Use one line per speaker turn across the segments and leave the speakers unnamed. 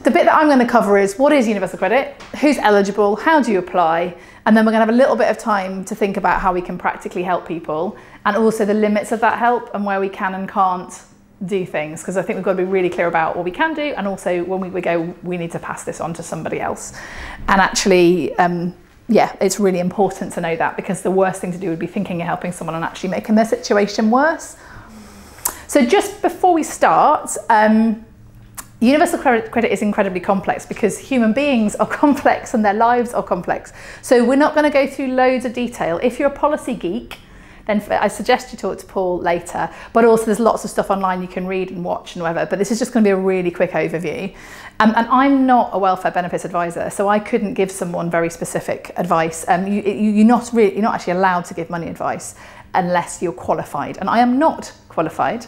the bit that I'm going to cover is what is universal credit, who's eligible, how do you apply, and then we're going to have a little bit of time to think about how we can practically help people, and also the limits of that help and where we can and can't do things, because I think we've got to be really clear about what we can do, and also when we go, we need to pass this on to somebody else. And actually, yeah, it's really important to know that, because the worst thing to do would be thinking you're helping someone and actually making their situation worse. So just before we start, universal credit is incredibly complex because human beings are complex and their lives are complex. So we're not going to go through loads of detail. If you're a policy geek, then I suggest you talk to Paul later, but also there's lots of stuff online you can read and watch and whatever, but this is just going to be a really quick overview. And I'm not a welfare benefits advisor, so I couldn't give someone very specific advice. You're not actually allowed to give money advice unless you're qualified, and I am not qualified.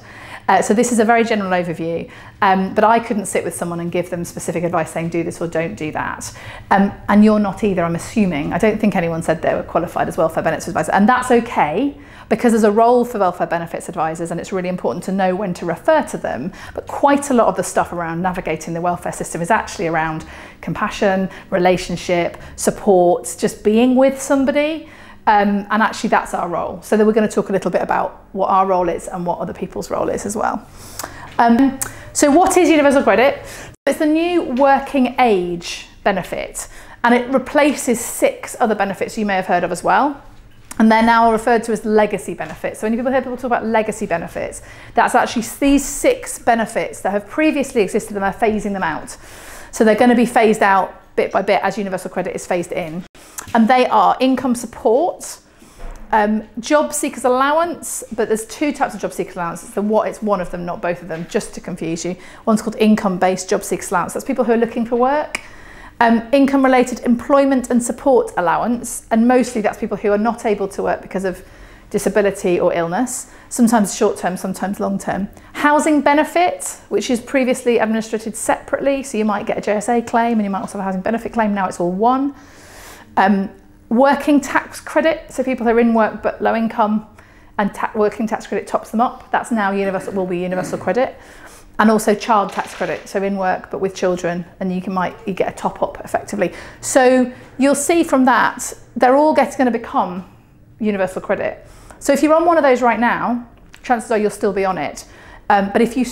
So this is a very general overview, but I couldn't sit with someone and give them specific advice saying do this or don't do that. And you're not either, I'm assuming. I don't think anyone said they were qualified as welfare benefits advisor, and that's okay, because there's a role for welfare benefits advisors and it's really important to know when to refer to them. But quite a lot of the stuff around navigating the welfare system is actually around compassion, relationship, support, just being with somebody. And actually that's our role. So then we're going to talk a little bit about what our role is and what other people's role is as well. So what is universal credit? It's the new working age benefit, and it replaces 6 other benefits you may have heard of as well. And they're now referred to as legacy benefits. So when people hear people talk about legacy benefits, that's actually these 6 benefits that have previously existed and are phasing them out. So they're going to be phased out bit by bit as universal credit is phased in. And they are income support, job seekers allowance, but there's 2 types of job seekers allowance. It's one of them, not both of them, just to confuse you. One's called income-based job seekers allowance. That's people who are looking for work. Income-related employment and support allowance, and mostly that's people who are not able to work because of disability or illness, sometimes short-term, sometimes long-term. Housing benefit, which is previously administered separately, so you might get a JSA claim and you might also have a housing benefit claim, now it's all one. Working tax credit, so people who are in work but low income, and working tax credit tops them up, that's now will be universal credit. And also child tax credit, so in work but with children, and you get a top up effectively. So you'll see from that, they're all going to become universal credit. So if you're on one of those right now, chances are you'll still be on it. But if you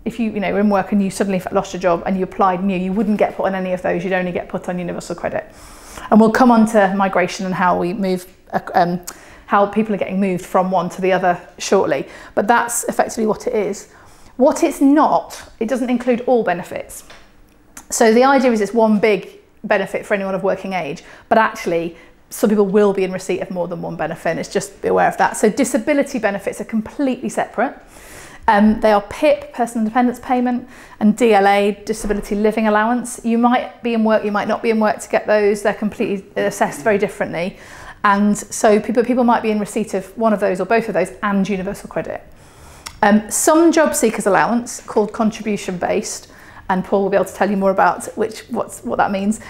you're in work and you suddenly lost your job and you applied new, you wouldn't get put on any of those, you'd only get put on universal credit. And we'll come on to migration and how we move, how people are getting moved from one to the other shortly. But that's effectively what it is. What it's not, it doesn't include all benefits. So the idea is it's one big benefit for anyone of working age, but actually some people will be in receipt of more than one benefit, and it's just be aware of that. So disability benefits are completely separate. They are PIP, personal independence payment, and DLA, disability living allowance. You might be in work, you might not be in work to get those. They're completely assessed very differently. And so people might be in receipt of one of those or both of those and universal credit. Some job seekers allowance, called contribution based, and Paul will be able to tell you more about what that means.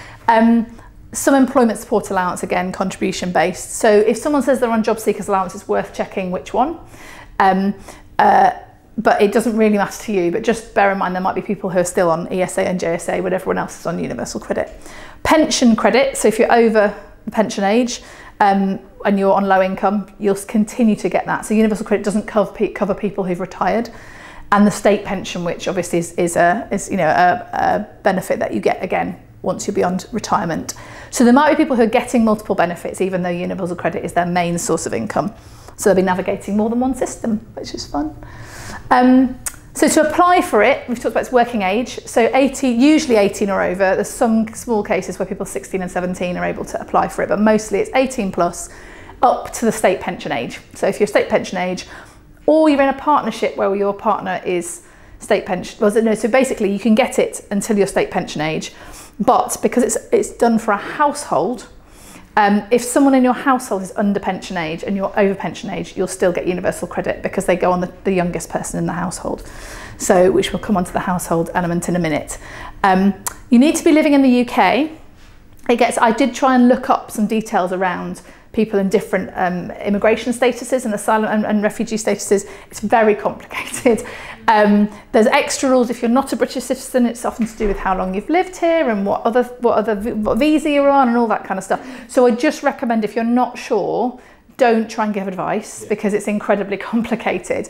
Some employment support allowance, again, contribution based. So if someone says they're on job seekers allowance, it's worth checking which one. But it doesn't really matter to you, but just bear in mind there might be people who are still on ESA and JSA when everyone else is on universal credit. Pension credit, so if you're over the pension age and you're on low income, you'll continue to get that. So universal credit doesn't cover people who've retired. And the state pension, which obviously is a benefit that you get again once you're beyond retirement. So there might be people who are getting multiple benefits even though universal credit is their main source of income. So they'll be navigating more than one system, which is fun. So to apply for it, we've talked about its working age. So usually 18 or over. There's some small cases where people 16 and 17 are able to apply for it, but mostly it's 18 plus up to the state pension age. So if you're state pension age, or you're in a partnership where your partner is state pension, so basically you can get it until you're state pension age, but because it's done for a household, if someone in your household is under pension age and you're over pension age, you'll still get universal credit because they go on the youngest person in the household. So, which we'll come on to the household element in a minute. You need to be living in the UK. I did try and look up some details around people in different immigration statuses and asylum and refugee statuses. It's very complicated. There's extra rules if you're not a British citizen. It's often to do with how long you've lived here and what visa you're on and all that kind of stuff. So I just recommend, if you're not sure, don't try and give advice, because it's incredibly complicated.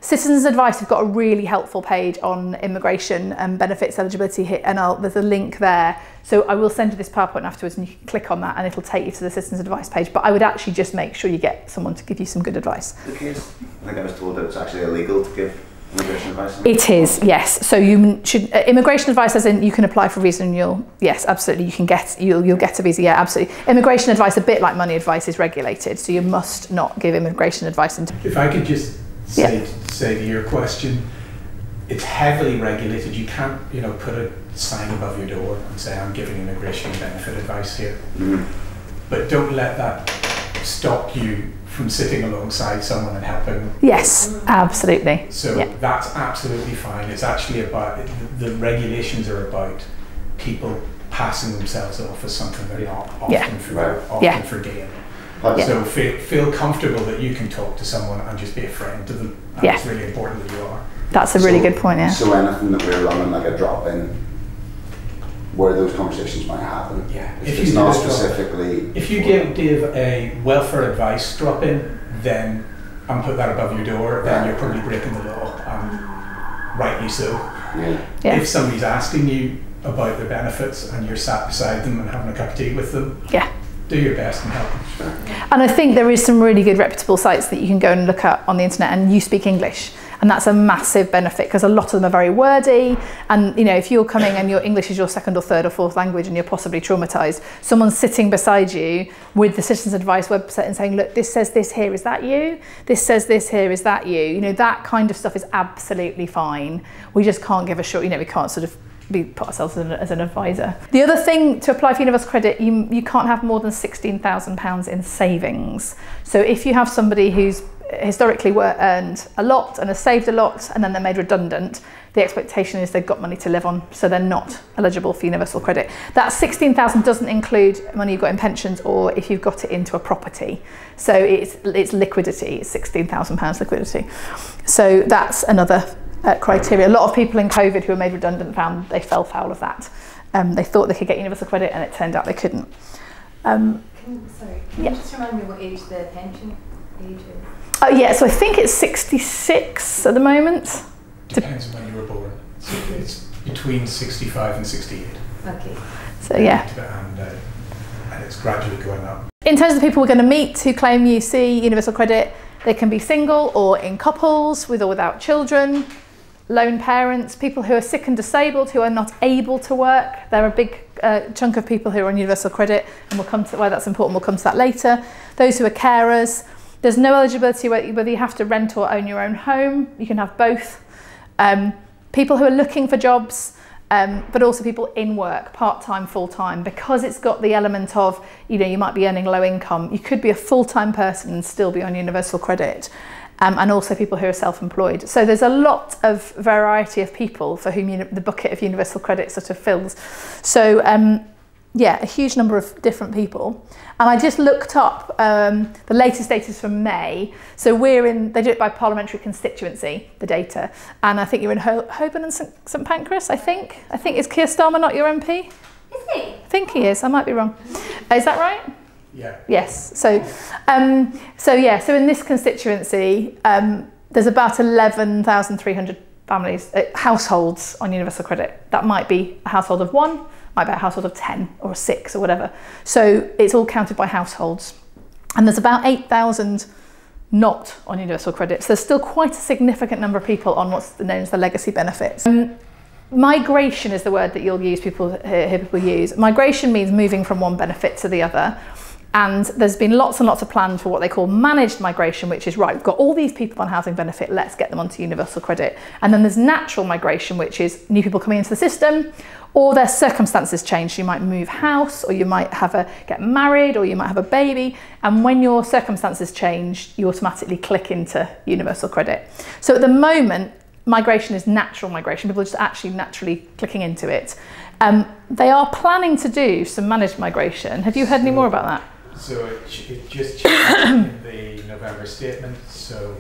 Citizens Advice have got a really helpful page on immigration and benefits eligibility here, and there's a link there. So I will send you this PowerPoint afterwards and you can click on that and it'll take you to the Citizens Advice page. But I would actually just make sure you get someone to give you some good advice.
The case, I think I was told that it's actually illegal to give immigration advice.
It is, yes. So you should immigration advice, as in you can apply for a visa and yes, absolutely, you can get you'll get a visa. Yeah, absolutely. Immigration advice, a bit like money advice, is regulated, so you must not give immigration advice.
If I could just say to your question, it's heavily regulated. You can't, put a sign above your door and say, I'm giving immigration benefit advice here. But don't let that stop you from sitting alongside someone and helping them.
Yes, absolutely.
So that's absolutely fine. It's actually about, the regulations are about people passing themselves off as something they're not, often for gain. So feel comfortable that you can talk to someone and just be a friend to them. And it's really important that you are.
That's a really good point, yeah.
So anything that we're running like a drop-in, where those conversations might happen.
Yeah.
If it's not specifically.
If you give a welfare advice drop-in, then and put that above your door, then you're probably breaking the law, and rightly so. If somebody's asking you about their benefits and you're sat beside them and having a cup of tea with them, do your best and help them.
And I think there is some really good reputable sites that you can go and look at on the internet, and you speak English. And that's a massive benefit, because a lot of them are very wordy, and if you're coming and your English is your second or third or fourth language and you're possibly traumatized, someone's sitting beside you with the Citizens Advice website and saying, look, this says this here, is that you? This says this here, is that you? That kind of stuff is absolutely fine. We just can't give a short, we can't sort of put ourselves as an advisor. The other thing, to apply for universal credit, you can't have more than £16,000 in savings. So if you have somebody who's historically earned a lot and has saved a lot, and then they're made redundant, the expectation is they've got money to live on, so they're not eligible for universal credit. That 16,000 doesn't include money you've got in pensions or if you've got it into a property. So it's liquidity, it's £16,000 liquidity. So that's another criteria. A lot of people in COVID who were made redundant found they fell foul of that. They thought they could get universal credit and it turned out they couldn't.
Can you just remind me what age the pension age is?
Oh yeah, so I think it's 66 at the moment.
Depends on when you were born. So it's between 65 and 68.
Okay.
So yeah.
And it's gradually going up.
In terms of the people we're going to meet who claim UC, universal credit, they can be single or in couples, with or without children, lone parents, people who are sick and disabled, who are not able to work. They're a big chunk of people who are on universal credit, and we'll come to why that's important. We'll come to that later. Those who are carers. There's no eligibility whether you have to rent or own your own home. You can have both. People who are looking for jobs, but also people in work, part-time, full-time, because it's got the element of, you might be earning low income. You could be a full-time person and still be on universal credit. And also people who are self-employed. So there's a lot of variety of people for whom the bucket of universal credit sort of fills. So yeah, a huge number of different people. And I just looked up the latest data from May. So they do it by parliamentary constituency, the data. And I think you're in Holborn and St Pancras, I think. Is Keir Starmer not your MP?
Is he?
I think he is, I might be wrong. Is that right?
Yeah.
Yes. So in this constituency, there's about 11,300 families, households on universal credit. That might be a household of one, might be a household of 10 or 6 or whatever. So it's all counted by households. And there's about 8,000 not on universal credit. So there's still quite a significant number of people on what's known as the legacy benefits. Migration is the word that you'll use, hear people use. Migration means moving from one benefit to the other. And there's been lots and lots of plans for what they call managed migration, which is, right, we've got all these people on housing benefit, let's get them onto universal credit. And then there's natural migration, which is new people coming into the system, or their circumstances change. You might move house, or you might get married, or you might have a baby. And when your circumstances change, you automatically click into universal credit. So at the moment, migration is natural migration. People are just actually naturally clicking into it. They are planning to do some managed migration. Have you heard any more about that?
So it just changed in the November statement. So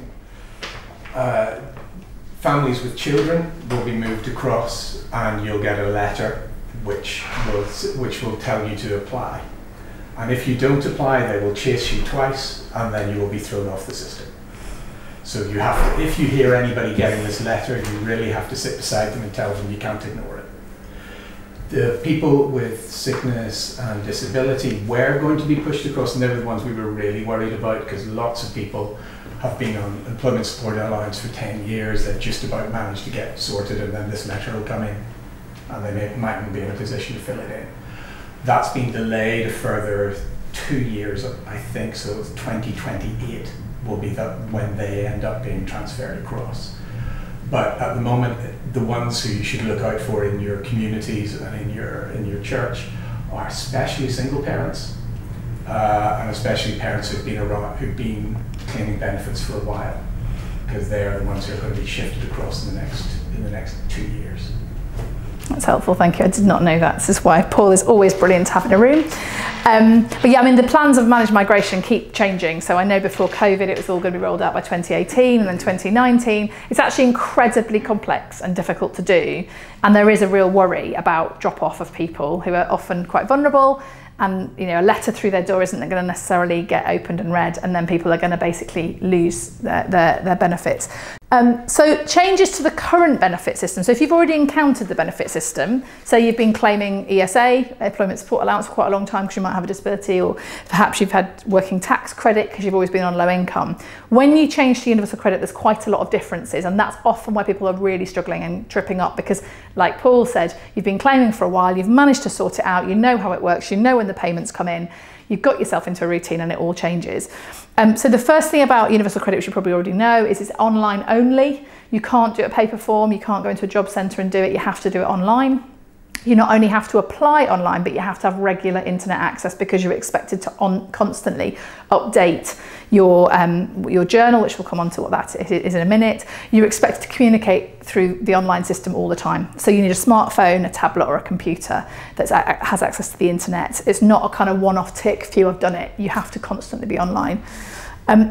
families with children will be moved across, and you'll get a letter which will tell you to apply. And if you don't apply, they will chase you twice, and then you will be thrown off the system. So you have to, if you hear anybody getting this letter, you really have to sit beside them and tell them you can't ignore it. The people with sickness and disability were going to be pushed across, and they were the ones we were really worried about, because lots of people have been on employment support allowance for 10 years. They've just about managed to get sorted, and then this letter will come in, and they mightn't be in a position to fill it in. That's been delayed a further 2 years, I think, so 2028 will be when they end up being transferred across. But at the moment, the ones who you should look out for in your communities and in your church are especially single parents, and especially parents who've been claiming benefits for a while, because they are the ones who are going to be shifted across in the next 2 years.
That's helpful, thank you. I did not know that. This is why Paul is always brilliant to have in a room. But yeah, I mean, the plans of managed migration keep changing. So I know before COVID, it was all going to be rolled out by 2018 and then 2019. It's actually incredibly complex and difficult to do. And there is a real worry about drop off of people who are often quite vulnerable. And a letter through their door isn't going to necessarily get opened and read, and then people are going to basically lose their benefits. So changes to the current benefit system. So if you've already encountered the benefit system, say you've been claiming ESA, employment support allowance, for quite a long time because you might have a disability, or perhaps you've had working tax credit because you've always been on low income. When you change to universal credit, there's quite a lot of differences, and that's often where people are really struggling and tripping up, because like Paul said, you've been claiming for a while, you've managed to sort it out, you know how it works, you know when the payments come in, you've got yourself into a routine, and it all changes. So the first thing about universal credit, which you probably already know, is it's online only. You can't do a paper form, you can't go into a job centre and do it, you have to do it online. You not only have to apply online, but you have to have regular internet access, because you're expected to constantly update your journal, which we'll come on to what that is in a minute. You're expected to communicate through the online system all the time. So you need a smartphone, a tablet, or a computer that has access to the internet. It's not a kind of one-off tick, phew, I've done it. You have to constantly be online.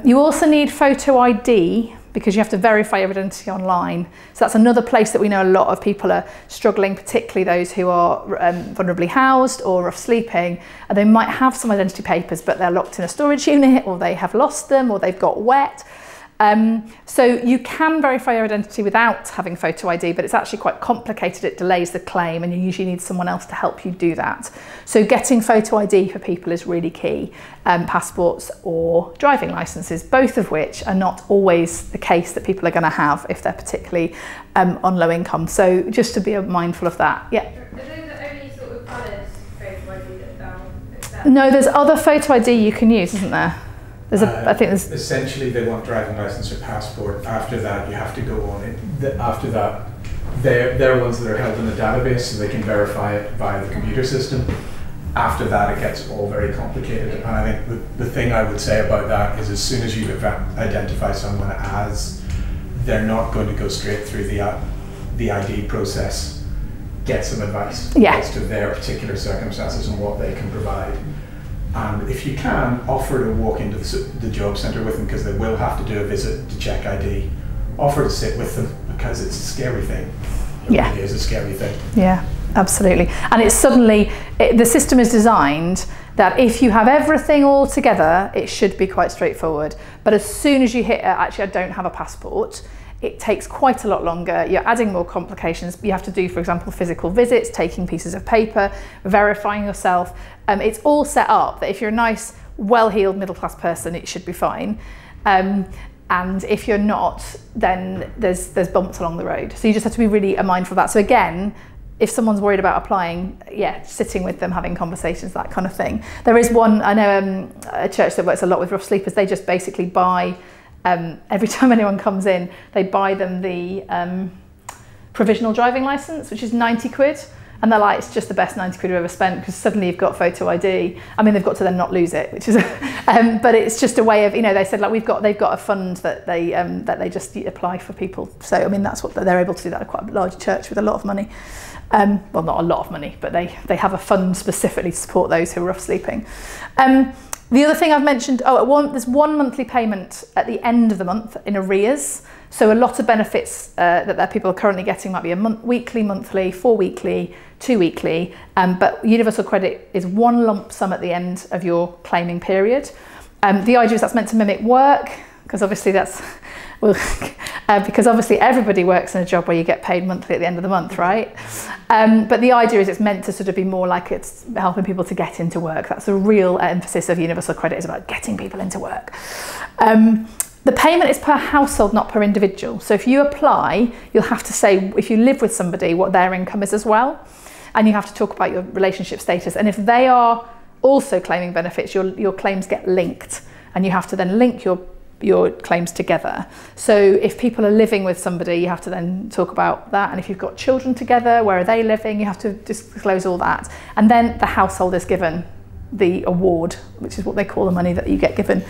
You also need photo ID, because you have to verify your identity online. So that's another place that we know a lot of people are struggling, particularly those who are vulnerably housed or rough sleeping. And they might have some identity papers, but they're locked in a storage unit, or they have lost them, or they've got wet. So you can verify your identity without having photo ID, but it's actually quite complicated. It delays the claim, and you usually need someone else to help you do that. So getting photo ID for people is really key. Passports or driving licenses, both of which are not always the case that people are going to have if they're particularly on low income. So just to be mindful of that. Yeah.
Are those the only sort of valid photo ID that's down?
No, there's other photo ID you can use, isn't there? I think there's...
Essentially, they want driving license or passport. After that, you have to go on it. After that, they're ones that are held in a database, so they can verify it via the computer system. After that, it gets all very complicated. And I think the thing I would say about that is, as soon as you identify someone as, they're not going to go straight through the ID process. Get some advice as to their particular circumstances and what they can provide. And if you can, offer to walk into the job centre with them, because they will have to do a visit to check ID. Offer to sit with them, because it's a scary thing. It really is a scary thing. Yeah, absolutely. And it's suddenly, the system is designed that if you have everything all together, it should be quite straightforward. But as soon as you hit, actually I don't have a passport, it takes quite a lot longer. You're adding more complications. You have to do, for example, physical visits, taking pieces of paper, verifying yourself. It's all set up that if you're a nice, well-heeled middle-class person, it should be fine. And if you're not, then there's bumps along the road. So you just have to be really mindful of that. So again, if someone's worried about applying, sitting with them, having conversations, that kind of thing. There is one, I know a church that works a lot with rough sleepers, they just basically buy, every time anyone comes in, they buy them the provisional driving licence, which is 90 quid. And they're like, it's just the best 90 quid we've ever spent, because suddenly you've got photo ID. I mean, they've got to then not lose it, which is, but it's just a way of, they said like they've got a fund that they just apply for people. So I mean, that's what they're able to do. That at quite a large church with a lot of money. Well, not a lot of money, but they have a fund specifically to support those who are rough sleeping.
The other thing I've mentioned, there's one monthly payment at the end of the month in arrears. So a lot of benefits that people are currently getting might be a weekly, monthly, 4 weekly, 2 weekly, but universal credit is one lump sum at the end of your claiming period. The idea is that's meant to mimic work, because obviously because obviously everybody works in a job where you get paid monthly at the end of the month, right? But the idea is it's meant to sort of be more like it's helping people to get into work. That's the real emphasis of universal credit, is about getting people into work. The payment is per household, not per individual. So if you apply, you'll have to say, if you live with somebody, what their income is as well. And you have to talk about your relationship status. And if they are also claiming benefits, your claims get linked. And you have to then link your claims together. So if people are living with somebody, you have to then talk about that. And if you've got children together, where are they living? You have to disclose all that. And then the household is given the award, which is what they call the money that you get given.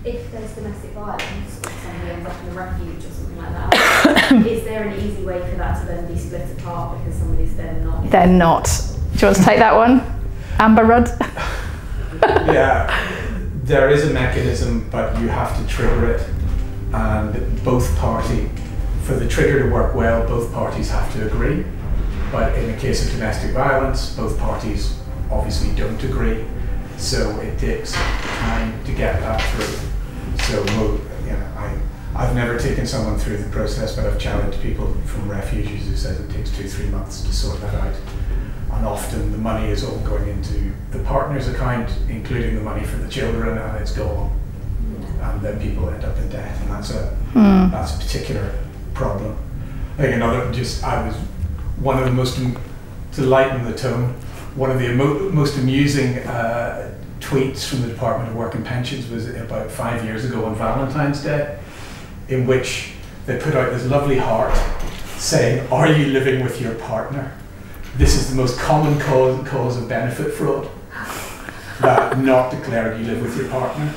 If there's domestic violence or somebody ends up in a refuge or something like that, is there an easy way for that to then be split apart because somebody's then not?
They're not. Do you want to take that one? Amber Rudd?
Yeah, there is a mechanism, but you have to trigger it. And for the trigger to work well, both parties have to agree. But in the case of domestic violence, both parties obviously don't agree. So it takes time to get that through. So, I've never taken someone through the process, but I've challenged people from refugees who said it takes 2-3 months to sort that out. And often the money is all going into the partner's account, including the money for the children, and it's gone. And then people end up in debt, and that's a particular problem. I think one of the most, to lighten the tone, one of the most amusing tweets from the Department of Work and Pensions was about 5 years ago on Valentine's Day, in which they put out this lovely heart saying, "Are you living with your partner? This is the most common cause of benefit fraud, that not declaring you live with your partner."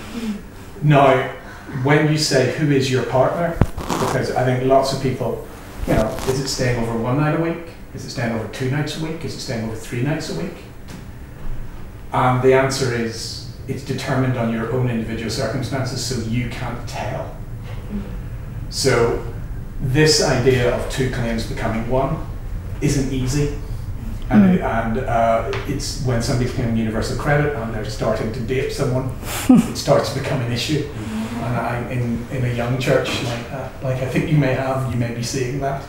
Now, when you say who is your partner, because I think lots of people, is it staying over 1 night a week? Is it staying over 2 nights a week? Is it staying over 3 nights a week? And the answer is, it's determined on your own individual circumstances, so you can't tell. So this idea of 2 claims becoming 1 isn't easy. And it's when somebody's claiming universal credit and they're starting to date someone, it starts to become an issue. And in a young church like I think you may be seeing that.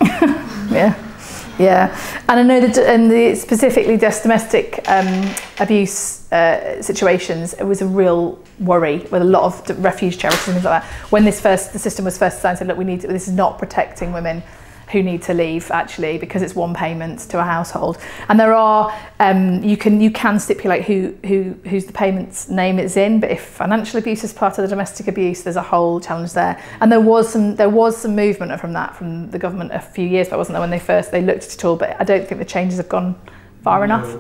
Yeah, and I know that specifically just domestic abuse situations, it was a real worry with a lot of refuge charities and things like that. When the system was first designed, said, look, this is not protecting women who need to leave, actually, because it's one payment to a household. And there are you can stipulate whose the payment's name it's in, but if financial abuse is part of the domestic abuse, there's a whole challenge there. And there was some movement from the government a few years back, wasn't there, when they looked at it all, but I don't think the changes have gone far enough.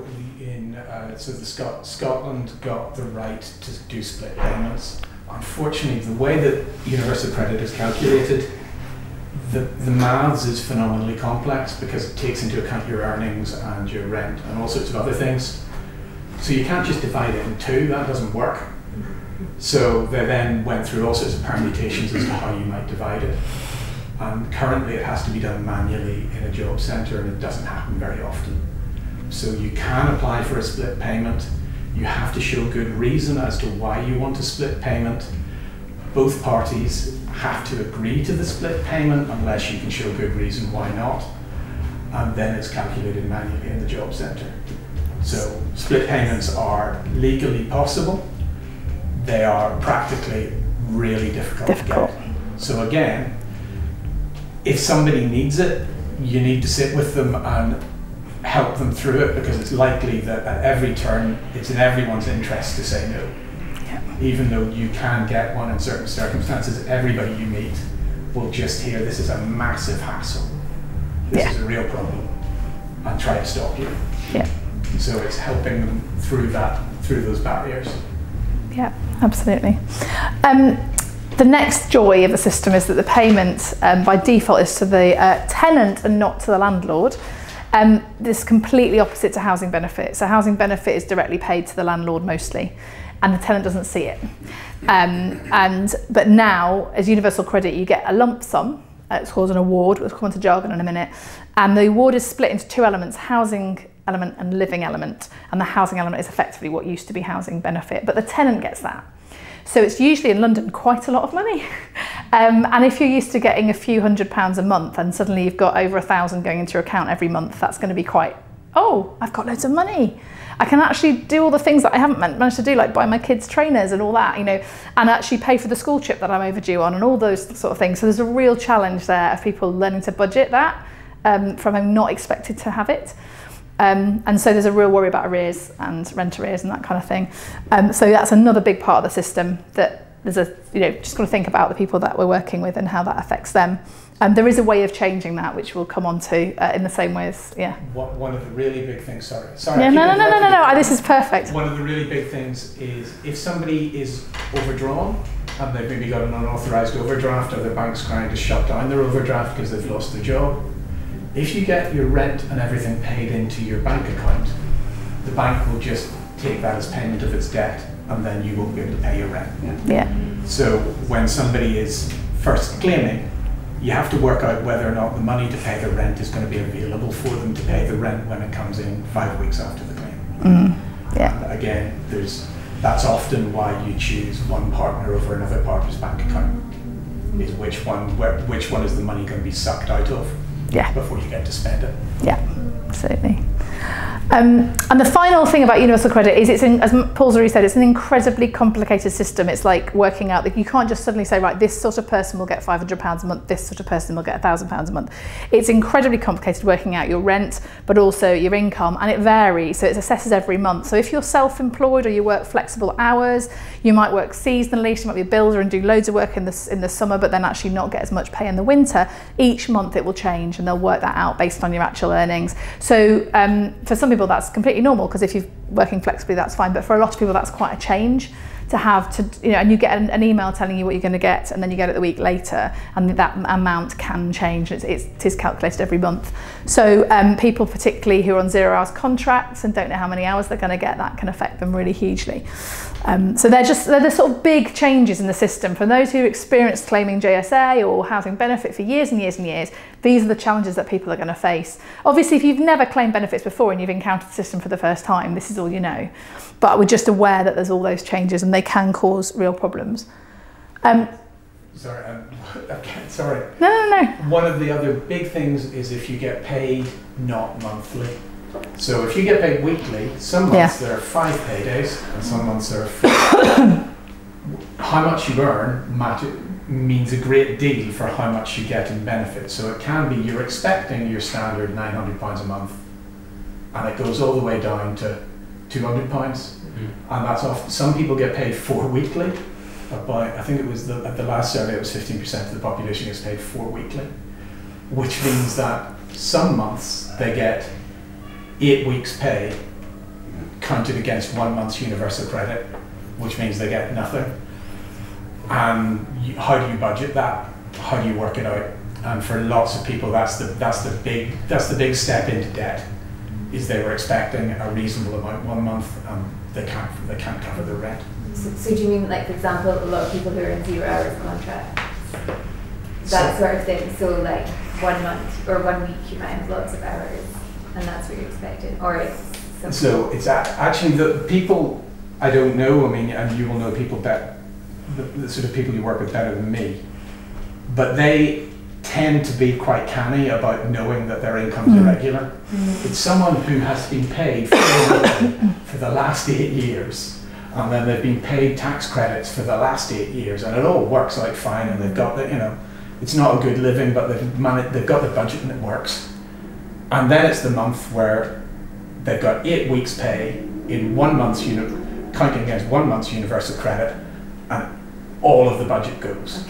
Scotland got the right to do split payments. Unfortunately, the way that universal credit is calculated, the maths is phenomenally complex because it takes into account your earnings and your rent and all sorts of other things. So you can't just divide it in 2, that doesn't work. So they then went through all sorts of permutations as to how you might divide it. And currently it has to be done manually in a job centre, and it doesn't happen very often. So you can apply for a split payment. You have to show good reason as to why you want a split payment. Both parties have to agree to the split payment unless you can show good reason why not. And then it's calculated manually in the job centre. So split payments are legally possible. They are practically really difficult to get. So again, if somebody needs it, you need to sit with them and help them through it, because it's likely that at every turn it's in everyone's interest to say no. Even though you can get one in certain circumstances, everybody you meet will just hear this is a massive hassle. This is a real problem, and try to stop you. So it's helping them through those barriers. Yeah,
absolutely. The next joy of the system is that the payment by default is to the tenant and not to the landlord. This is completely opposite to housing benefit. So housing benefit is directly paid to the landlord mostly, and the tenant doesn't see it. But now, as universal credit, you get a lump sum. It's called an award. We'll come on to Jargon in a minute. And the award is split into two elements: housing element and living element. And the housing element is effectively what used to be housing benefit, but the tenant gets that. So it's usually in London quite a lot of money. And if you're used to getting a few £100s a month and suddenly you've got over 1,000 going into your account every month, that's going to be quite, oh, I've got loads of money. I can actually do all the things that I haven't managed to do, like buy my kids trainers and all that, you know, and actually pay for the school trip that I'm overdue on and all those sort of things. So there's a real challenge there of people learning to budget that from having not expected to have it. And so there's a real worry about arrears and rent arrears and that kind of thing. So that's another big part of the system that there's a, you know, just got to think about the people that we're working with and how that affects them. There is a way of changing that, which we'll come on to in the same way as, yeah.
One of the really big things, sorry.
Yeah, no, this is perfect.
One of the really big things is if somebody is overdrawn and they've maybe got an unauthorised overdraft, or the bank's trying to shut down their overdraft because they've lost their job, if you get your rent and everything paid into your bank account, the bank will just take that as payment of its debt, and then you won't be able to pay your rent.
Yeah.
So when somebody is first claiming, you have to work out whether or not the money to pay the rent is going to be available for them to pay the rent when it comes in 5 weeks after the claim.
Yeah.
And again, that's often why you choose one partner over another partner's bank account, is which one is the money going to be sucked out of before you get to spend it.
Yeah, absolutely. And the final thing about universal credit is, as Paul's already said, it's an incredibly complicated system. It's like working out that you can't just suddenly say, right, this sort of person will get £500 a month, this sort of person will get £1,000 a month. It's incredibly complicated working out your rent, but also your income, and it varies. So it assesses every month. So if you're self-employed or you work flexible hours, you might work seasonally, so you might be a builder and do loads of work in the summer, but then actually not get as much pay in the winter. Each month it will change, and they'll work that out based on your actual earnings. So for some people that's completely normal, because if you're working flexibly that's fine, but for a lot of people that's quite a change to have to, you know, and you get an email telling you what you're going to get, and then you get it the week later, and that amount can change. It is calculated every month. So people particularly who are on 0 hours contracts and don't know how many hours they're going to get, that can affect them really hugely. So they're the sort of big changes in the system. For those who experienced claiming JSA or housing benefit for years and years and years, these are the challenges that people are going to face. Obviously, if you've never claimed benefits before and you've encountered the system for the first time, this is all you know. But we're just aware that there's all those changes and they can cause real problems.
Sorry.
No.
One of the other big things is if you get paid not monthly. So if you get paid weekly, some months there are 5 paydays and some months there are 4. How much you earn means a great deal for how much you get in benefits. So it can be you're expecting your standard £900 a month, and it goes all the way down to £200, and that's often, some people get paid 4 weekly. I think it was at the last survey it was 15% of the population gets paid 4 weekly, which means that some months they get 8 weeks pay counted against 1 month's universal credit, which means they get nothing. And how do you budget that? How do you work it out? And for lots of people, that's the big step into debt. Is they were expecting a reasonable amount 1 month, and they can't cover the rent.
So do you mean, like, for example, a lot of people who are in 0 hours contracts, that sort of thing? So like 1 month or 1 week, you might have lots of hours, and that's what you're expecting, or it's
so it's actually the people, I don't know. I mean, and you will know people that the sort of people you work with better than me, but they tend to be quite canny about knowing that their income's irregular. It's someone who has been paid for the last 8 years, and then they've been paid tax credits for the last 8 years, and it all works out fine, and they've got the, you know, it's not a good living, but they've got the budget and it works. And then it's the month where they've got 8 weeks pay in 1 month's counting against 1 month's universal credit, and all of the budget goes.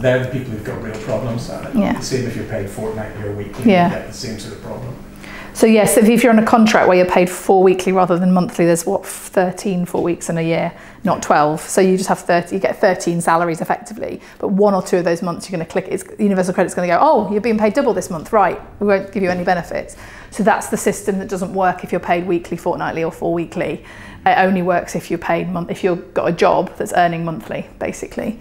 They're the people who've got real problems. The same if you're paid fortnightly or weekly, you get the same sort of problem.
So yes, if you're on a contract where you're paid 4 weekly rather than monthly, there's what, 13 4 weeks in a year, not 12. So you just have 30, you get 13 salaries effectively, but 1 or 2 of those months you're going to click, Universal Credit's going to go, oh, you're being paid double this month, right, we won't give you any benefits. So that's the system that doesn't work if you're paid weekly, fortnightly or 4 weekly. It only works if you're paid if you've got a job that's earning monthly, basically.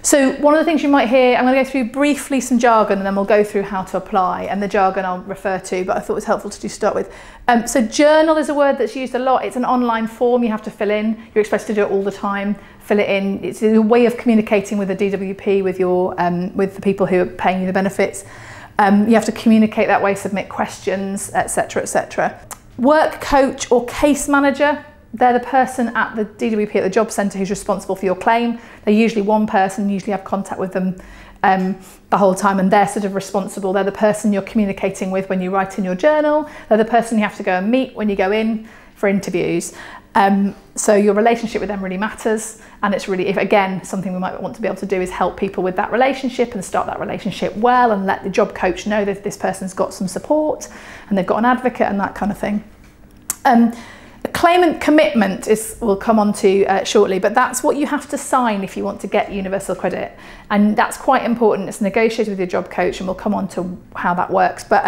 So one of the things you might hear, I'm going to go through briefly some jargon and then we'll go through how to apply, and the jargon I'll refer to, but I thought it was helpful to start with. So journal is a word that's used a lot. It's an online form you have to fill in. You're expected to do it all the time. Fill it in. It's a way of communicating with the DWP, with with the people who are paying you the benefits. You have to communicate that way, submit questions, etc., etc. Work coach or case manager. They're the person at the DWP at the job centre who's responsible for your claim. They're usually one person, usually have contact with them the whole time, and they're sort of responsible. They're the person you're communicating with when you write in your journal. They're the person you have to go and meet when you go in for interviews. So your relationship with them really matters, and it's really, if again, something we might want to be able to do is help people with that relationship and start that relationship well, and let the job coach know that this person's got some support and they've got an advocate and that kind of thing. A claimant commitment we'll come on to shortly, but that's what you have to sign if you want to get universal credit, and that's quite important. It's negotiated with your job coach, and we'll come on to how that works, but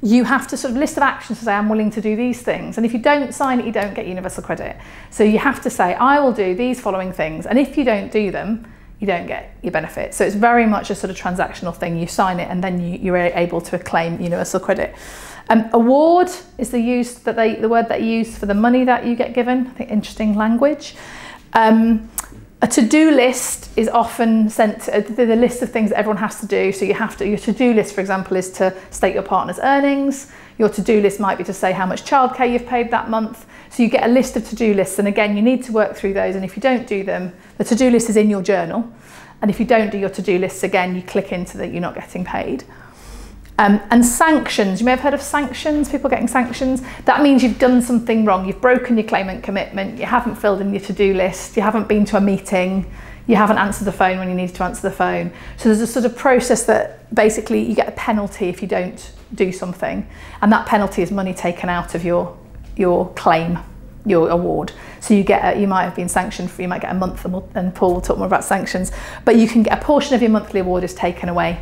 you have to sort of list of actions to say, I'm willing to do these things, and if you don't sign it, you don't get universal credit. So you have to say, I will do these following things, and if you don't do them, you don't get your benefit. So it's very much a sort of transactional thing. You sign it and then you're able to claim universal credit. Award is the word that you use for the money that you get given. I think interesting language. A to-do list is often sent to the list of things that everyone has to do. So your to-do list, for example, is to state your partner's earnings. Your to-do list might be to say how much childcare you've paid that month. So you get a list of to-do lists, and again, you need to work through those, and if you don't do them, the to-do list is in your journal, and if you don't do your to-do lists, again, you click into that you're not getting paid. And sanctions, you may have heard of sanctions, people getting sanctions. That means you've done something wrong, you've broken your claimant commitment, you haven't filled in your to-do list, you haven't been to a meeting, you haven't answered the phone when you needed to answer the phone. So there's a sort of process that basically you get a penalty if you don't do something, and that penalty is money taken out of your claim, your award. So you might have been sanctioned for, you might get a month, and Paul will talk more about sanctions, but you can get a portion of your monthly award is taken away.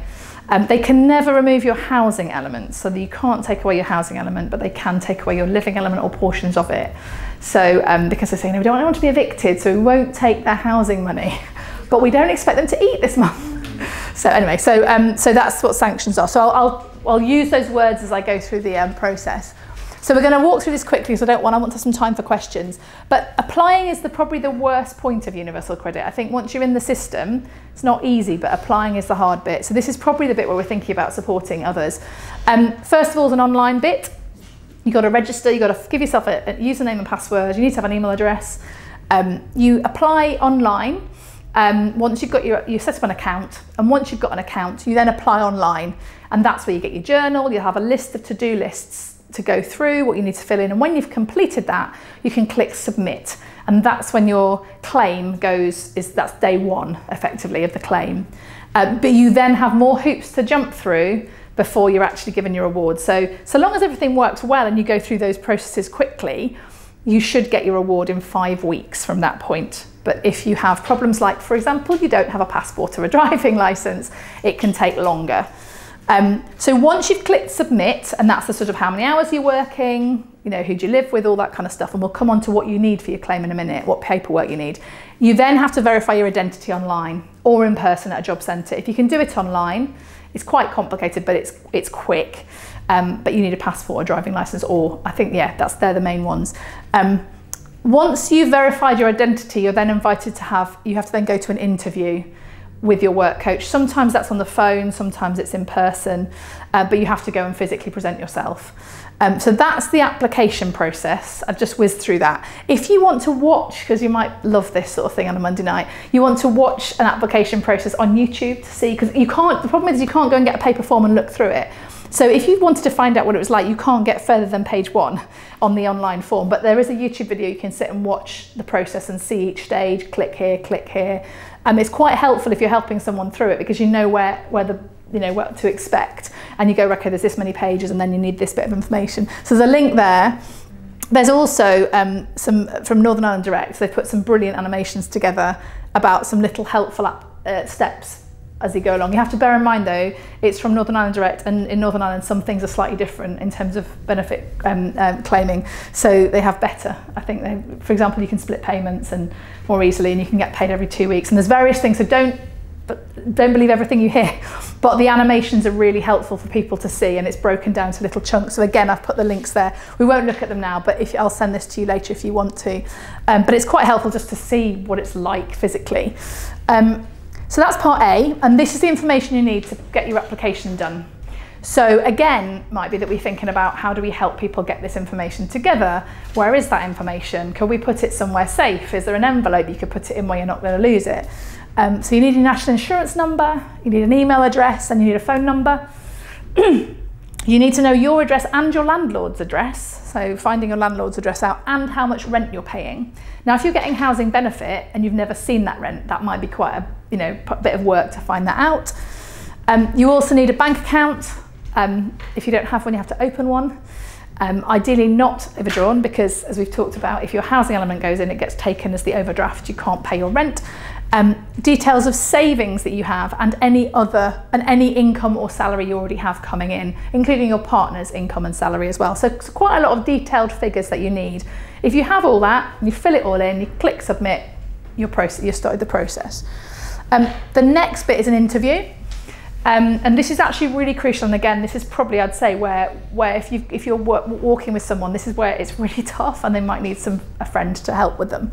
They can never remove your housing element, so that you can't take away your housing element, but they can take away your living element or portions of it. So because they're saying, no, we don't want to be evicted, so we won't take their housing money, but we don't expect them to eat this month. So anyway, so that's what sanctions are. So I'll use those words as I go through the process. So we're going to walk through this quickly, so I want to have some time for questions. But applying is probably the worst point of universal credit. I think once you're in the system, it's not easy, but applying is the hard bit. So this is probably the bit where we're thinking about supporting others. First of all, is an online bit. You've got to register, you've got to give yourself a username and password, you need to have an email address. You apply online. Once you've got you set up an account, and once you've got an account, you then apply online, and that's where you get your journal. You'll have a list of to-do lists to go through, what you need to fill in, and when you've completed that, you can click submit, and that's when your claim that's day one effectively of the claim. But you then have more hoops to jump through before you're actually given your award. So long as everything works well and you go through those processes quickly, you should get your award in 5 weeks from that point. But if you have problems like, for example, you don't have a passport or a driving license, it can take longer. So once you've clicked submit, and that's the sort of how many hours you're working, who do you live with, all that kind of stuff, and we'll come on to what you need for your claim in a minute, what paperwork you need. You then have to verify your identity online or in person at a job centre. If you can do it online, it's quite complicated, but it's quick. But you need a passport or driving licence, or I think, they're the main ones. Once you've verified your identity, you're then invited you have to then go to an interview with your work coach. Sometimes that's on the phone, sometimes it's in person, but you have to go and physically present yourself. So that's the application process. I've just whizzed through that. If you want to watch, because you might love this sort of thing on a Monday night, you want to watch an application process on YouTube to see, because the problem is you can't go and get a paper form and look through it. So if you wanted to find out what it was like, you can't get further than page 1 on the online form, but there is a YouTube video you can sit and watch the process and see each stage, click here, click here. It's quite helpful if you're helping someone through it, because you know where you know, what to expect. And you go, okay, there's this many pages and then you need this bit of information. So there's a link there. There's also some from Northern Ireland Direct. They've put some brilliant animations together about some little helpful steps as you go along. You have to bear in mind though, it's from Northern Ireland Direct, and in Northern Ireland some things are slightly different in terms of benefit claiming. So they have better, I think, for example, you can split payments and more easily, and you can get paid every 2 weeks. And there's various things, so don't believe everything you hear, but the animations are really helpful for people to see, and it's broken down to little chunks. So again, I've put the links there. We won't look at them now, but I'll send this to you later if you want to. But it's quite helpful just to see what it's like physically. So that's part A, and this is the information you need to get your application done. So again, might be that we're thinking about how do we help people get this information together? Where is that information? Could we put it somewhere safe? Is there an envelope you could put it in where you're not going to lose it? So you need your national insurance number, you need an email address, and you need a phone number. You need to know your address and your landlord's address. So finding your landlord's address out, and how much rent you're paying. Now, if you're getting housing benefit and you've never seen that rent, that might be quite a bit of work to find that out. You also need a bank account. If you don't have one, you have to open one. Ideally not overdrawn, because as we've talked about, if your housing element goes in, it gets taken as the overdraft. You can't pay your rent. Details of savings that you have, and any income or salary you already have coming in, including your partner's income and salary as well. So it's quite a lot of detailed figures that you need. If you have all that, you fill it all in, you click submit, you started the process. The next bit is an interview. And this is actually really crucial, and again, this is probably, I'd say, where if you're walking with someone, this is where it's really tough, and they might need a friend to help with them.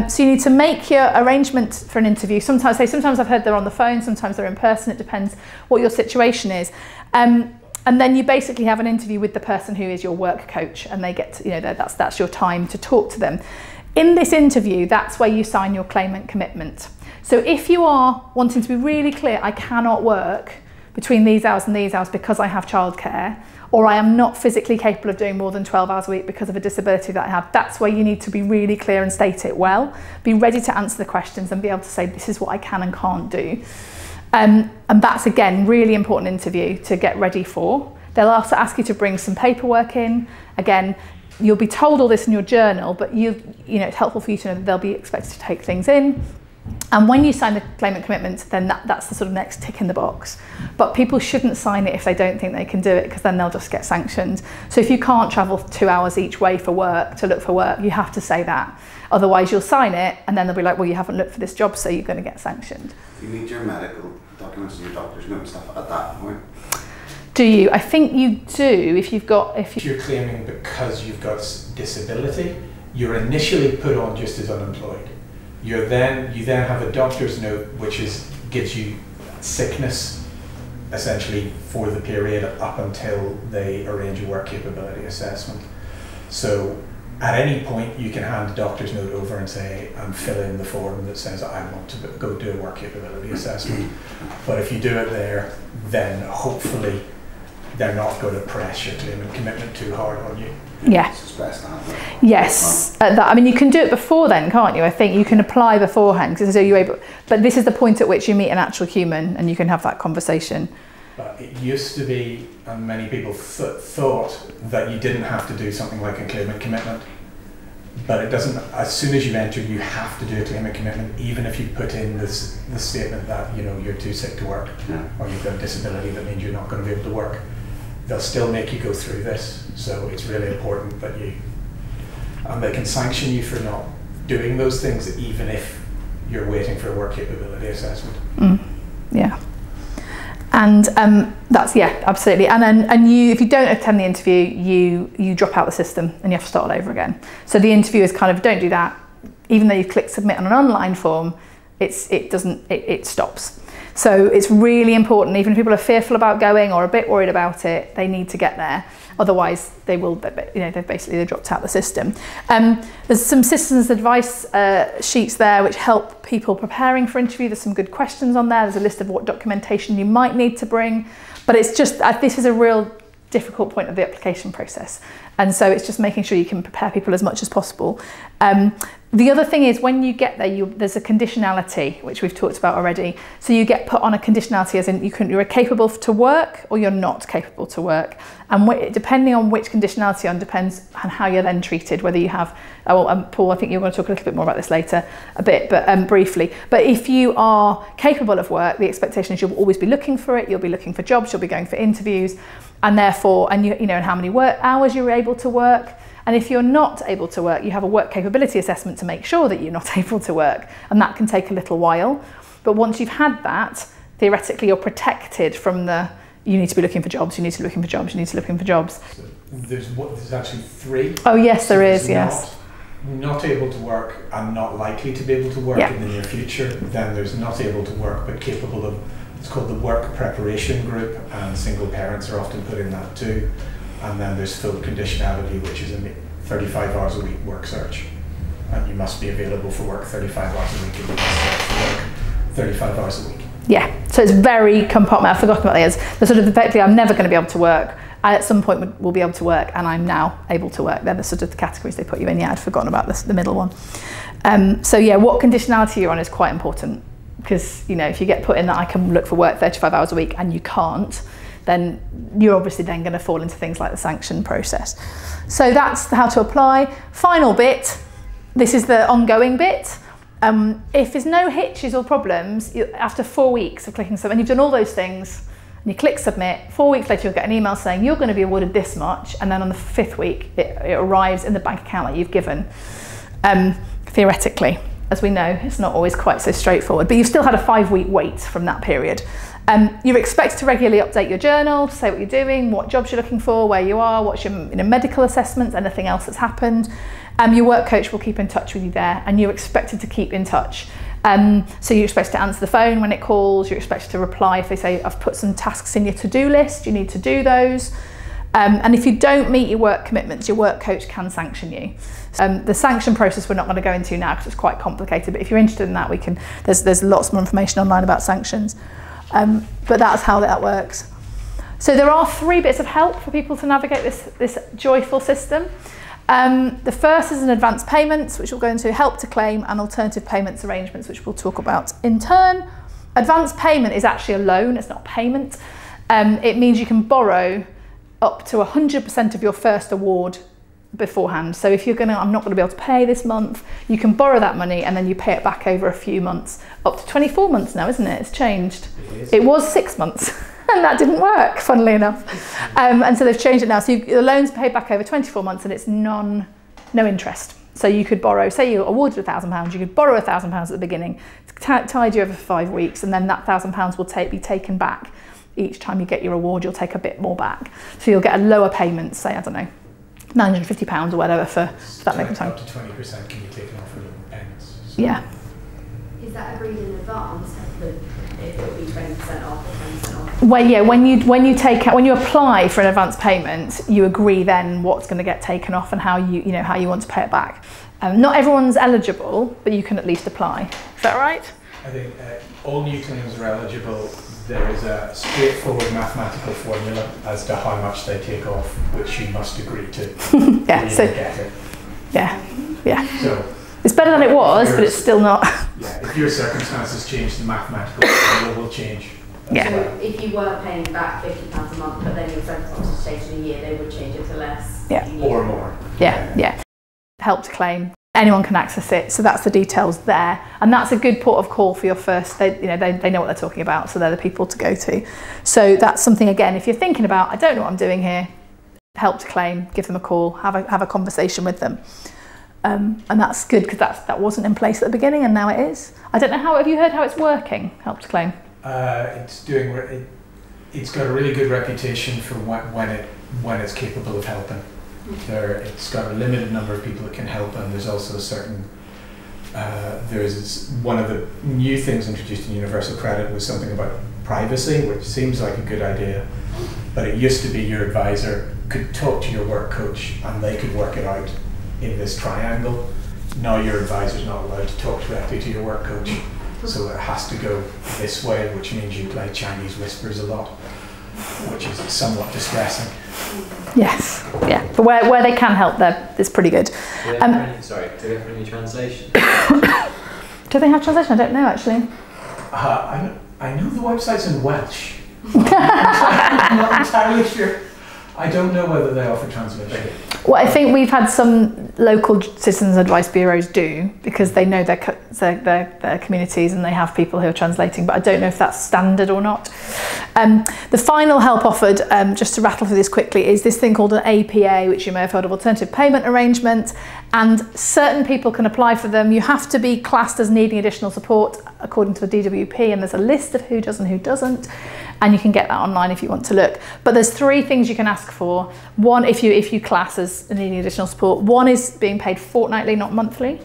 So you need to make your arrangement for an interview. Sometimes I've heard they're on the phone, sometimes they're in person. It depends what your situation is. And then you basically have an interview with the person who is your work coach, and they get to, that's your time to talk to them. In this interview, that's where you sign your claimant commitment. So if you are wanting to be really clear, I cannot work between these hours and these hours because I have childcare, or I am not physically capable of doing more than 12 hours a week because of a disability that I have, that's where you need to be really clear and state it well. Be ready to answer the questions and be able to say, this is what I can and can't do. And that's, again, really important interview to get ready for. They'll also ask you to bring some paperwork in. Again, you'll be told all this in your journal, but it's helpful for you to know that they'll be expected to take things in. And when you sign the claimant commitment, then that's the sort of next tick in the box. But people shouldn't sign it if they don't think they can do it, because then they'll just get sanctioned. So if you can't travel 2 hours each way to look for work, you have to say that. Otherwise you'll sign it, and then they'll be like, well, you haven't looked for this job, so you're going to get sanctioned.
You need your medical documents and your doctor's note and stuff at that point.
Do you? I think you do if you're
claiming because you've got disability, you're initially put on just as unemployed. You then have a doctor's note which gives you sickness essentially for the period up until they arrange a work capability assessment. So at any point you can hand the doctor's note over and say, and fill in the form that says I want to go do a work capability assessment. But if you do it there, then hopefully they're not going to press your claimant commitment too hard on you.
Yeah. Yes. You can do it before then, can't you? I think you can apply beforehand, because but this is the point at which you meet an actual human and you can have that conversation.
But it used to be, and many people thought that you didn't have to do something like a claimant commitment. But it doesn't. As soon as you enter, you have to do a claimant commitment, even if you put in the statement that you're too sick to work, or you've got a disability that means you're not going to be able to work. They'll still make you go through this, so it's really important that and they can sanction you for not doing those things, even if you're waiting for a work capability assessment.
Yeah, and that's absolutely. And then if you don't attend the interview, you drop out the system and you have to start all over again. So the interview is kind of, don't do that. Even though you click submit on an online form, it stops. So it's really important, even if people are fearful about going or a bit worried about it, they need to get there. Otherwise, they've basically dropped out the system. There's some citizens' advice sheets there which help people preparing for interview. There's some good questions on there. There's a list of what documentation you might need to bring. But it's just, this is a real difficult point of the application process. And so it's just making sure you can prepare people as much as possible. The other thing is when you get there, there's a conditionality, which we've talked about already. So you get put on a conditionality as in you're capable to work or you're not capable to work. And depending on which conditionality on depends on how you're then treated, whether you have, Paul, I think you're going to talk a little bit more about this later a bit, but briefly. But if you are capable of work, the expectation is you'll always be looking for it, you'll be looking for jobs, you'll be going for interviews, and therefore, and you know, and how many hours you're able to work. And if you're not able to work, you have a work capability assessment to make sure that you're not able to work. And that can take a little while. But once you've had that, theoretically, you're protected from you need to be looking for jobs, you need to be looking for jobs, you need to be looking for jobs.
So there's actually 3.
Oh, yes, there is, yes.
Not able to work and not likely to be able to work in the near future. Then there's not able to work but capable of, it's called the work preparation group, and single parents are often put in that too. And then there's full conditionality, which is a 35 hours a week work search. And you must be available for work 35 hours a week, and you must search for work 35 hours a week. Yeah, so it's very compartmental. I've forgotten about the sort of effectively, I'm never going to be able to work. I at some point will be able to work, and I'm now able to work. They're the sort of the categories they put you in. Yeah, I'd forgotten about the middle one. So yeah, what conditionality you're on is quite important, because you know if you get put in that I can look for work 35 hours a week and you can't, then you're obviously then going to fall into things like the sanction process. So that's how to apply. Final bit, this is the ongoing bit. If there's no hitches or problems, after 4 weeks of clicking submit, and you've done all those things, and you click submit, 4 weeks later you'll get an email saying you're going to be awarded this much, and then on the 5th week it arrives in the bank account that you've given. Theoretically, as we know, it's not always quite so straightforward, but you've still had a 5-week wait from that period. You're expected to regularly update your journal, say what you're doing, what jobs you're looking for, where you are, what's your medical assessments, anything else that's happened. Your work coach will keep in touch with you there, and you're expected to keep in touch. So you're expected to answer the phone when it calls, you're expected to reply if they say, I've put some tasks in your to-do list, you need to do those. And if you don't meet your work commitments, your work coach can sanction you. The sanction process we're not going to go into now because it's quite complicated, but if you're interested in that, there's lots more information online about sanctions. But that's how that works. So there are 3 bits of help for people to navigate this joyful system. The first is an advance payments, which will go into help to claim, and alternative payments arrangements, which we'll talk about in turn. Advance payment is actually a loan, it's not payment. It means you can borrow up to 100% of your first award beforehand. So if I'm not going to be able to pay this month, you can borrow that money and then you pay it back over a few months, up to 24 months now, isn't it? It's changed. It was 6 months and that didn't work, funnily enough. And so they've changed it now. So the loan's paid back over 24 months and it's no interest. So you could borrow, say you're awarded £1,000, you could borrow £1,000 at the beginning, tide you over for 5 weeks, and then that £1,000 will be taken back. Each time you get your award, you'll take a bit more back. So you'll get a lower payment, say, I don't know, £950 or whatever for that length of time. Up to 20% can be taken off of your payments. So.
Yeah.
Is that agreed in advance? If it will be 20% off or 20% off?
Well, yeah. When you apply for an advance payment, you agree then what's going to get taken off and how you want to pay it back. Not everyone's eligible, but you can at least apply. Is that right?
I think all new claims are eligible. There is a straightforward mathematical formula as to how much they take off, which you must agree to.
Yeah, so
get it.
Yeah.
So
it's better than it was, but it's still not.
Yeah, if your circumstances change, the mathematical formula will change.
Yeah.
So if you were paying back £50 a month, but then your circumstances changed in a year, they would change it to less.
Yeah.
Or more.
Yeah. Help to claim. Anyone can access it, so that's the details there, and that's a good port of call for your first. They know what they're talking about, so they're the people to go to. So that's something, again, if you're thinking about, I don't know what I'm doing here, help to claim, give them a call, have a conversation with them, and that's good because that wasn't in place at the beginning, and now it is. I don't know have you heard how it's working? Help to claim.
It's got a really good reputation for when it's capable of helping. It's got a limited number of people it can help, and there's also a certain there's one of the new things introduced in universal credit was something about privacy, which seems like a good idea, but it used to be your advisor could talk to your work coach and they could work it out in this triangle. Now your advisor's not allowed to talk directly to your work coach, so it has to go this way, which means you play Chinese whispers a lot. which is somewhat distressing.
Yes, yeah, but where they can help, it's pretty good.
Do they have any translation?
Do they have translation? I don't know actually.
I know the website's in Welsh. I'm not entirely sure. I don't know whether they offer translation.
Well, I think we've had some local citizens advice bureaus do, because they know their communities and they have people who are translating, but I don't know if that's standard or not. The final help offered, just to rattle through this quickly, is this thing called an APA, which you may have heard of, Alternative Payment Arrangement, and certain people can apply for them. You have to be classed as needing additional support according to the DWP, and there's a list of who does and who doesn't, and you can get that online if you want to look. But there's 3 things you can ask for. One, if you class as needing additional support, one is being paid fortnightly, not monthly,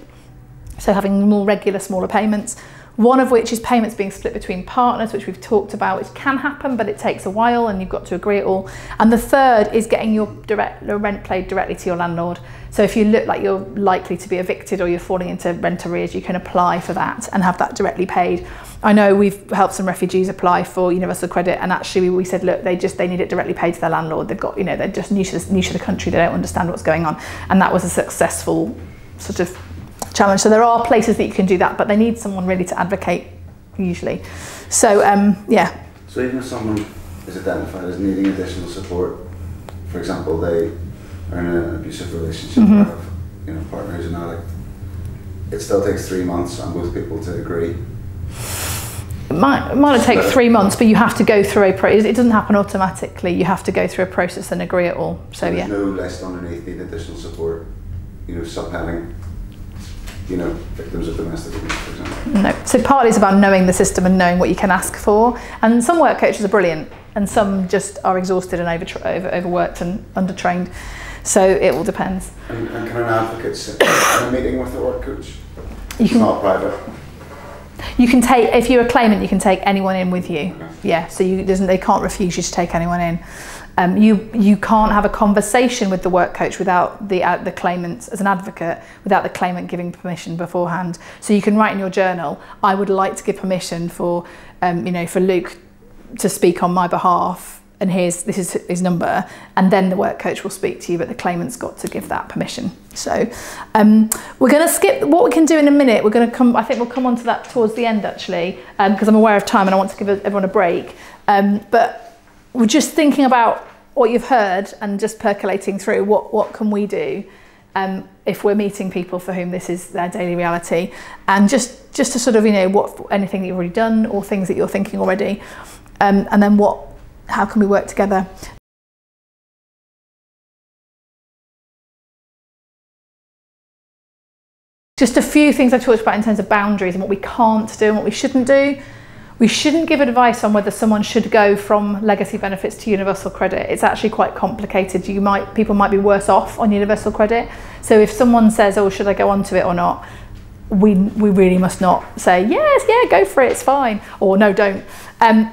so having more regular, smaller payments. One of which is payments being split between partners, which we've talked about, which can happen, but it takes a while and you've got to agree it all. And the third is getting your rent paid directly to your landlord. So if you look like you're likely to be evicted or you're falling into rent arrears, you can apply for that and have that directly paid. I know we've helped some refugees apply for universal credit, and actually we said, look, they need it directly paid to their landlord. They've got, they're just new to the country, they don't understand what's going on. And that was a successful sort of challenge. So there are places that you can do that, but they need someone really to advocate usually. So yeah.
So even if someone is identified as needing additional support, for example, they are in an abusive relationship, or have partner who's an addict, it still takes 3 months and both people to agree.
It might take 3 months, but you have to go through a process. It doesn't happen automatically. You have to go through a process and agree it all. So yeah.
There's no list underneath need additional support, subheading, victims of domestic abuse, for example.
No. So partly it's about knowing the system and knowing what you can ask for. And some work coaches are brilliant, and some just are exhausted and overworked and undertrained. So it all depends.
And can an advocate sit in a meeting with a work coach? It's not private.
You can take, if you're a claimant, you can take anyone in with you.
Okay.
Yeah, so they can't refuse you to take anyone in. You can't have a conversation with the work coach without the claimant, as an advocate, without the claimant giving permission beforehand. So you can write in your journal, I would like to give permission for Luke to speak on my behalf, and this is his number, and then the work coach will speak to you, but the claimant's got to give that permission. So we're going to skip what we can do in a minute. I think we'll come on to that towards the end actually, because I'm aware of time and I want to give everyone a break. But we're just thinking about what you've heard and just percolating through what can we do if we're meeting people for whom this is their daily reality, and just to sort of anything that you've already done or things that you're thinking already, and then how can we work together? Just a few things I talked about in terms of boundaries and what we can't do and what we shouldn't do. We shouldn't give advice on whether someone should go from legacy benefits to universal credit. It's actually quite complicated. People might be worse off on universal credit. So if someone says, oh, should I go on to it or not? We really must not say, yes, yeah, go for it, it's fine, or no, don't.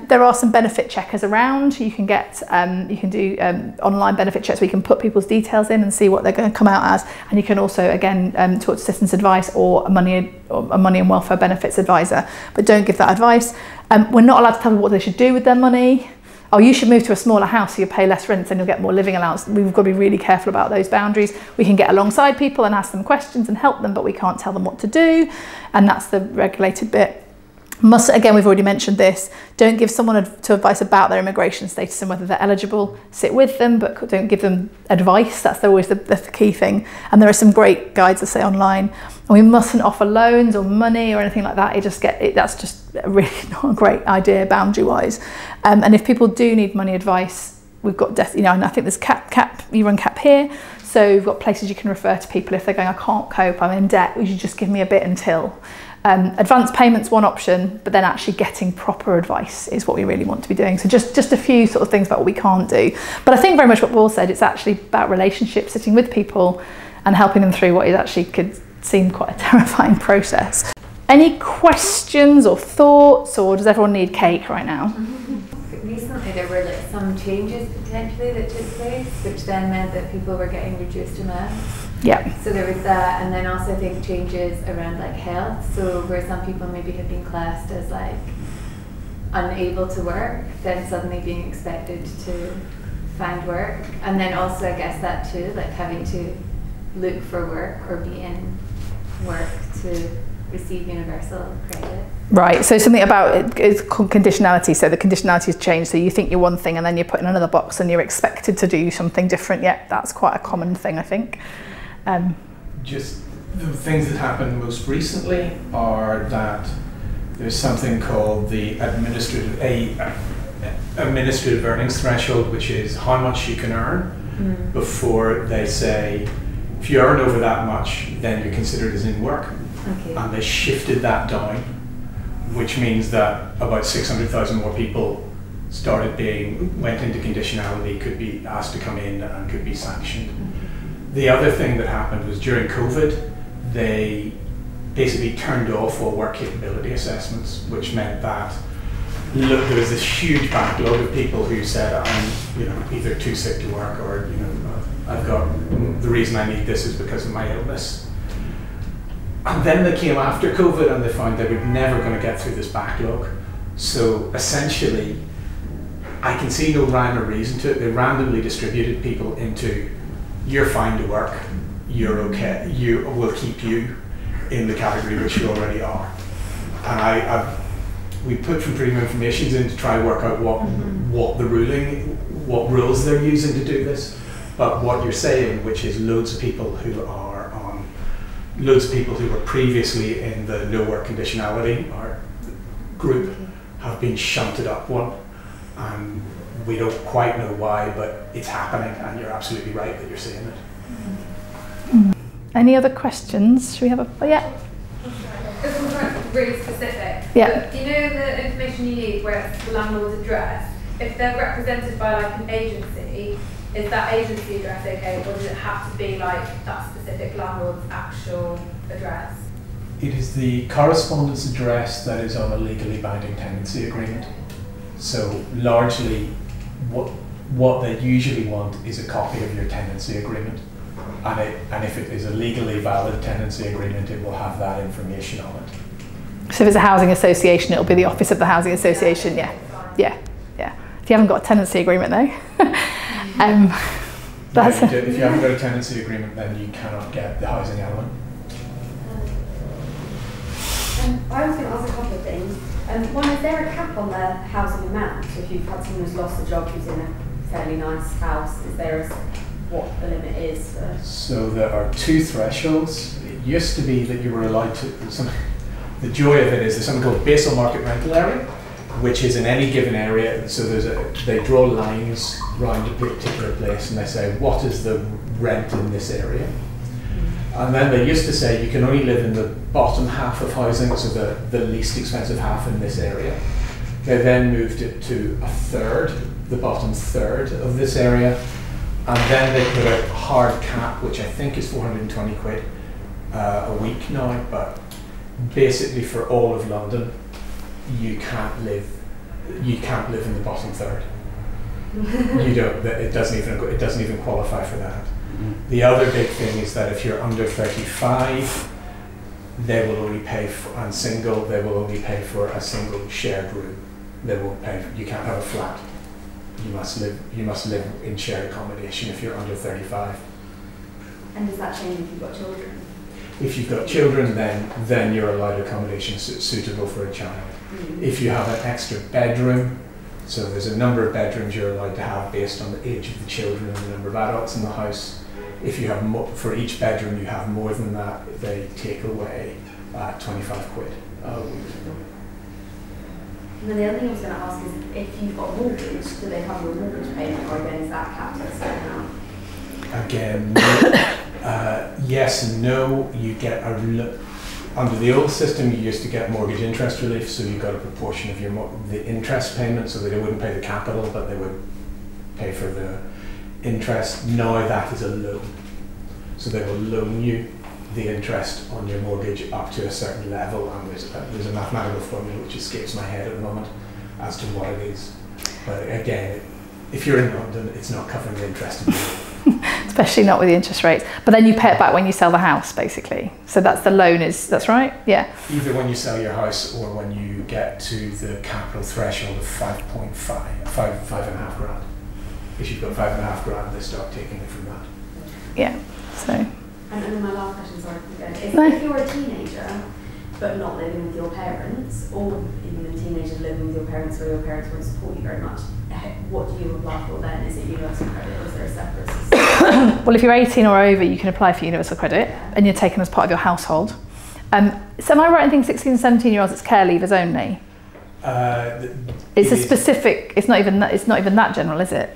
There are some benefit checkers around. You can do online benefit checks where you can put people's details in and see what they're going to come out as. And you can also, again, talk to citizens advice or a money and welfare benefits advisor, but don't give that advice. We're not allowed to tell them what they should do with their money. Oh, you should move to a smaller house so you pay less rent and you'll get more living allowance. We've got to be really careful about those boundaries. We can get alongside people and ask them questions and help them, but we can't tell them what to do. And that's the regulated bit. Again, we've already mentioned this, don't give someone advice about their immigration status and whether they're eligible. Sit with them, but don't give them advice. That's always the key thing. And there are some great guides that say online. And we mustn't offer loans or money or anything like that. That's just really not a great idea boundary-wise. And if people do need money advice, we've got, and I think there's you run CAP here. So we've got places you can refer to people if they're going, I can't cope, I'm in debt, would you just give me a bit until. Advance payments one option, but then actually getting proper advice is what we really want to be doing. So just a few sort of things about what we can't do. But I think very much what Paul said, it's actually about relationships, sitting with people and helping them through what is actually could seem quite a terrifying process. Any questions or thoughts, or does everyone need cake right now?
Recently there were some changes potentially that took place, which then meant that people were getting reduced amounts.
Yeah.
So there was that, and then also I think changes around health. So where some people maybe have been classed as unable to work, then suddenly being expected to find work, and then also I guess that too, like having to look for work or be in work to receive universal credit.
Right, so something about it's called conditionality, so the conditionality has changed, so you think you're one thing and then you're put in another box and you're expected to do something different. Yeah, that's quite a common thing, I think.
Just the things that happened most recently are that there's something called the administrative earnings threshold, which is how much you can earn before they say, if you earn over that much, then you're considered as in work.
Okay.
And they shifted that down, which means that about 600,000 more people went into conditionality, could be asked to come in and could be sanctioned. The other thing that happened was during COVID, they basically turned off all work capability assessments, which meant that there was this huge backlog of people who said, I'm either too sick to work, or the reason I need this is because of my illness. And then they came after COVID and they found they were never going to get through this backlog. So essentially, I can see no rhyme or reason to it. They randomly distributed people into, you're fine to work, you're okay, we'll keep you in the category which you already are. And we put some freedom of information in to try and work out what rules they're using to do this. But what you're saying, which is loads of people who were previously in the no work conditionality or group have been shunted up one, and we don't quite know why, but it's happening, and you're absolutely right that you're saying it.
Any other questions? Should we have a yeah?
This one's really specific.
Yeah.
Do you know the information you need where it's the landlord's address? If they're represented by like an agency, is that agency address okay, or does it have to be like that specific landlord's actual address?
It is the correspondence address that is on a legally binding tenancy agreement. So largely, what they usually want is a copy of your tenancy agreement, and if it is a legally valid tenancy agreement, it will have that information on it.
So if it's a housing association, it'll be the office of the housing association. Yeah. If you haven't got a tenancy agreement though.
If you haven't got a tenancy agreement, then you cannot get the housing element.
I was going to ask a couple of things. One, is there a cap on the housing amount? So if you've had someone who's lost a job who's in a fairly nice house, is there what the limit is for?
So there are two thresholds. It used to be that you were allowed to, the joy of it is there's something called basal market rental area, which is in any given area. So they draw lines around a particular place and they say, what is the rent in this area? And then they used to say you can only live in the bottom half of housing, so the least expensive half in this area. They then moved it to a third, the bottom third of this area, and then they put a hard cap, which I think is 420 quid a week now, but basically for all of London, you can't live in the bottom third. It doesn't even qualify for that. The other big thing is that if you're under 35, they will only pay and single, they will only pay for a single shared room. They won't pay. You can't have a flat. You must live in shared accommodation if you're under 35.
And does that change if you've got children?
If you've got children, then you're allowed accommodation suitable for a child. If you have an extra bedroom, so there's a number of bedrooms you're allowed to have based on the age of the children and the number of adults in the house. If you have for each bedroom you have more than that, they take away 25 quid a week.
And then the other thing I was going to ask is, if you've got a mortgage, do they cover your mortgage payment, or again is that capped at a certain amount?
Again, yes and no. You get under the old system, you used to get mortgage interest relief, so you got a proportion of the interest payment, so they wouldn't pay the capital, but they would pay for the interest. Now that is a loan, so they will loan you the interest on your mortgage up to a certain level, and there's a mathematical formula which escapes my head at the moment as to what it is. But again, if you're in London, it's not covering the interest.
It's especially not with the interest rates. But then you pay it back when you sell the house, basically. So that's the loan that's right? Yeah.
Either when you sell your house or when you get to the capital threshold of 5.5 grand. If you've got 5.5 grand, they start taking it from that.
Yeah, so.
And then my last question, sorry, if you're a teenager, but not living with your parents, or even a teenager living with your parents where your parents won't support you very much, what do you apply for then? Is it universal credit, or is there a separate system?
Well, if you're 18 or over, you can apply for universal credit, and you're taken as part of your household. So am I right in thinking 16 and 17-year-olds, it's care leavers only? It's a specific, it's not even that general, is it?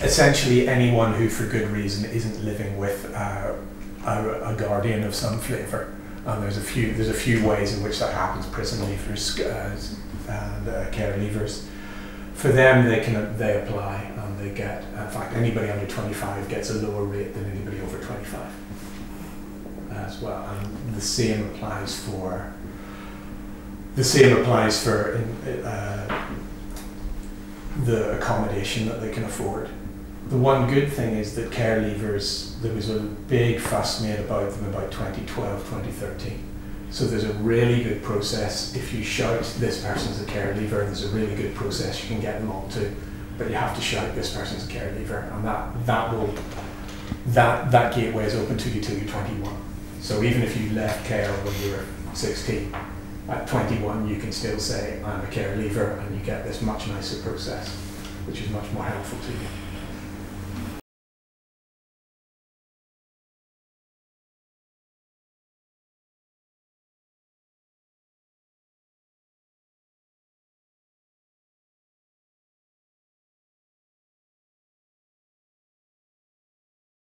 Essentially anyone who for good reason isn't living with a guardian of some flavour, and there's a few ways in which that happens: prison leavers and care leavers. For them, they apply and they get. In fact, anybody under 25 gets a lower rate than anybody over 25 as well, and the same applies for the accommodation that they can afford. The one good thing is that care leavers, there was a big fuss made about them about 2012, 2013. So there's a really good process. If you shout, this person's a care leaver, and there's a really good process you can get them onto, but you have to shout, this person's a care leaver, and that gateway is open to you till you're 21. So even if you left care when you were 16, at 21 you can still say, I'm a care leaver, and you get this much nicer process, which is much more helpful to you.